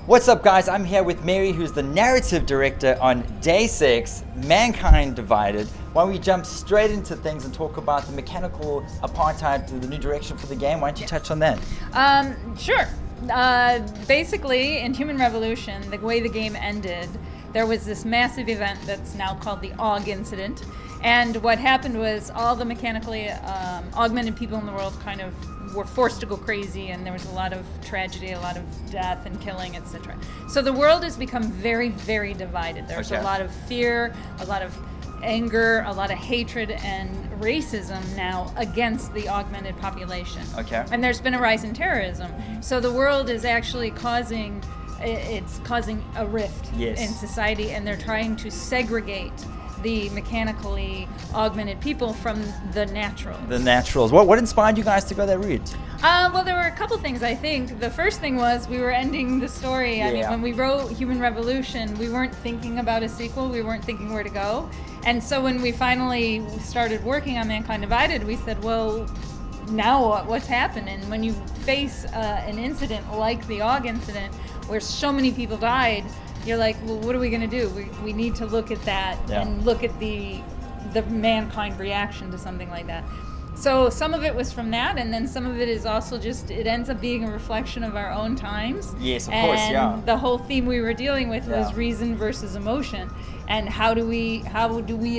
What's up, guys? I'm here with Mary, who's the narrative director on Deus Ex, Mankind Divided. Why don't we jump straight into things and talk about the mechanical apartheid, the new direction for the game? Why don't you touch on that? Sure. Basically, in Human Revolution, the way the game ended, there was this massive event that's now called the AUG incident. And what happened was all the mechanically augmented people in the world kind of were forced to go crazy, and there was a lot of tragedy, a lot of death and killing, etc. So the world has become very, very divided. There's a lot of fear, a lot of anger, a lot of hatred and racism now against the augmented population. And there's been a rise in terrorism. So the world is actually causing a rift in society, and they're trying to segregate the mechanically augmented people from the naturals. The naturals. What inspired you guys to go that route? Well, there were a couple things, I think. The first thing was we were ending the story. I mean, when we wrote Human Revolution, we weren't thinking about a sequel. We weren't thinking where to go. And so when we finally started working on Mankind Divided, we said, well, now what's happened? And when you face an incident like the AUG incident, where so many people died, you're like, well, what are we going to do? We need to look at that and look at the mankind reaction to something like that. So some of it was from that, and then some of it is also just, it ends up being a reflection of our own times. Yes, of course, And the whole theme we were dealing with was reason versus emotion, and how do we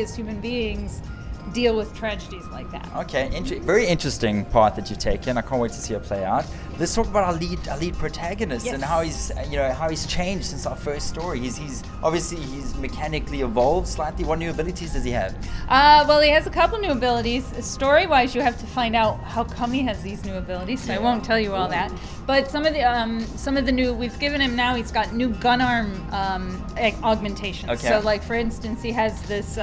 as human beings deal with tragedies like that. Okay, very interesting part that you've taken. I can't wait to see it play out. Let's talk about our lead protagonist and how he's changed since our first story. He's obviously mechanically evolved slightly. What new abilities does he have? Well, he has a couple new abilities. Story-wise, you have to find out how come he has these new abilities. So I won't tell you all that. But some of the new we've given him now. He's got new gun arm augmentations. So, like for instance, he has this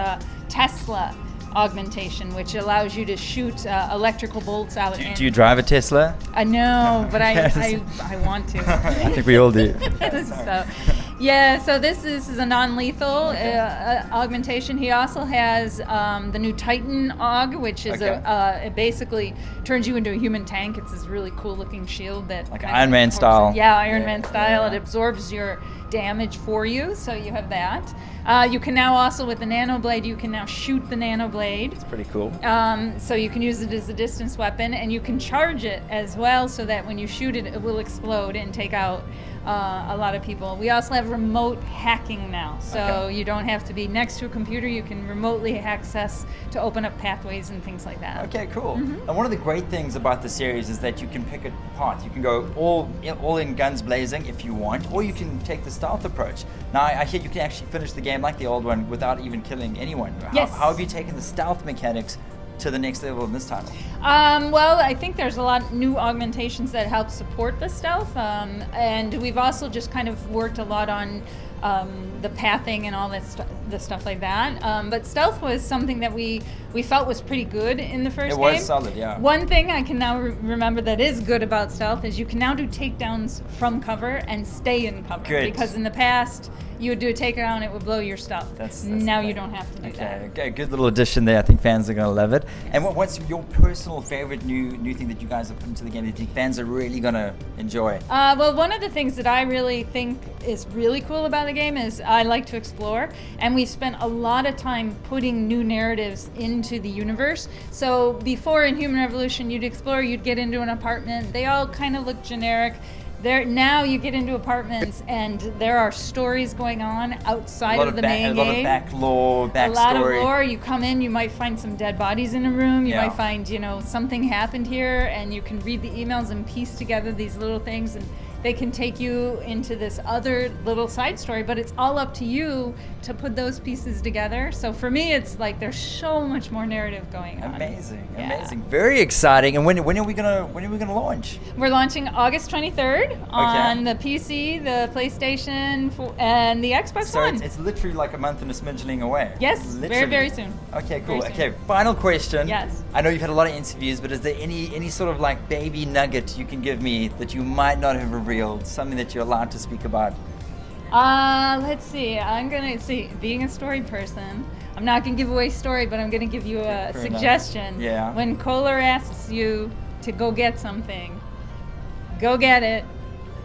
Tesla augmentation, which allows you to shoot electrical bolts out. Do you drive a Tesla? No, but I want to. I think we all do. So this is a non-lethal augmentation. He also has the new Titan AUG, which is it basically turns you into a human tank. It's this really cool looking shield that like Iron Man style. Yeah, Iron Man style. It absorbs your damage for you, so you have that. You can now also, with the nano blade, you can now shoot the nano blade. It's pretty cool. So you can use it as a distance weapon, and you can charge it as well, so that when you shoot it, it will explode and take out a lot of people. We also have remote hacking now, so you don't have to be next to a computer. You can remotely access to open up pathways and things like that. Okay, cool. And one of the great things about the series is that you can pick it apart. You can go all in guns blazing if you want, or you can take the stealth approach. Now, I hear you can actually finish the game like the old one without even killing anyone. How have you taken the stealth mechanics to the next level in this title? Well, I think there's a lot of new augmentations that help support the stealth, and we've also just kind of worked a lot on the pathing and all the stuff like that. But stealth was something that we felt was pretty good in the first game. It was solid, yeah. One thing I can now remember that is good about stealth is you can now do takedowns from cover and stay in cover. Good. Because in the past, you would do a takedown, it would blow your stuff. Now you don't have to do that. Okay, good little addition there. I think fans are going to love it. And what's your personal favorite new thing that you guys have put into the game that you think fans are really going to enjoy? Well, one of the things that I really think is really cool about the game is I like to explore, and we've spent a lot of time putting new narratives into the universe. So before in Human Revolution, you'd explore, you'd get into an apartment. They all kind of look generic. Now you get into apartments, and there are stories going on outside of the main game. A lot of backstory. A lot of lore. You come in, you might find some dead bodies in a room. You might find, something happened here, and you can read the emails and piece together these little things, and they can take you into this other little side story, but it's all up to you to put those pieces together. So for me, it's like there's so much more narrative going on. Amazing, very exciting. And when are we gonna launch? We're launching August 23rd on the PC, the PlayStation, and the Xbox One. So it's literally like a month and a smidgeling away. Yes, very, very soon. Okay, cool. Okay, final question. Yes. I know you've had a lot of interviews, but is there any sort of like baby nugget you can give me that you might not have revealed, something that you're allowed to speak about? Let's see. I'm gonna see. Being a story person, I'm not gonna give away story, but I'm gonna give you a suggestion. Yeah. When Kohler asks you to go get something, go get it,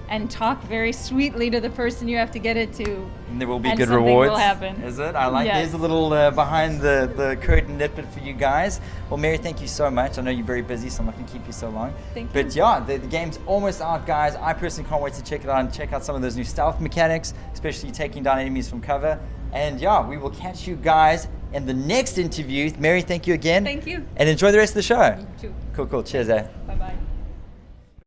and talk very sweetly to the person you have to get it to. And there will be and good something rewards. Will happen. Is it? I like. Yes. There's a little behind the curtain nitbit for you guys. Well, Mary, thank you so much. I know you're very busy, so I'm not going to keep you so long. Thank you. But yeah, the game's almost out, guys. I personally can't wait to check it out and check out some of those new stealth mechanics, especially taking down enemies from cover. And yeah, we will catch you guys in the next interview. Mary, thank you again. Thank you. And enjoy the rest of the show. You too. Cool. Cheers, eh? Bye-bye.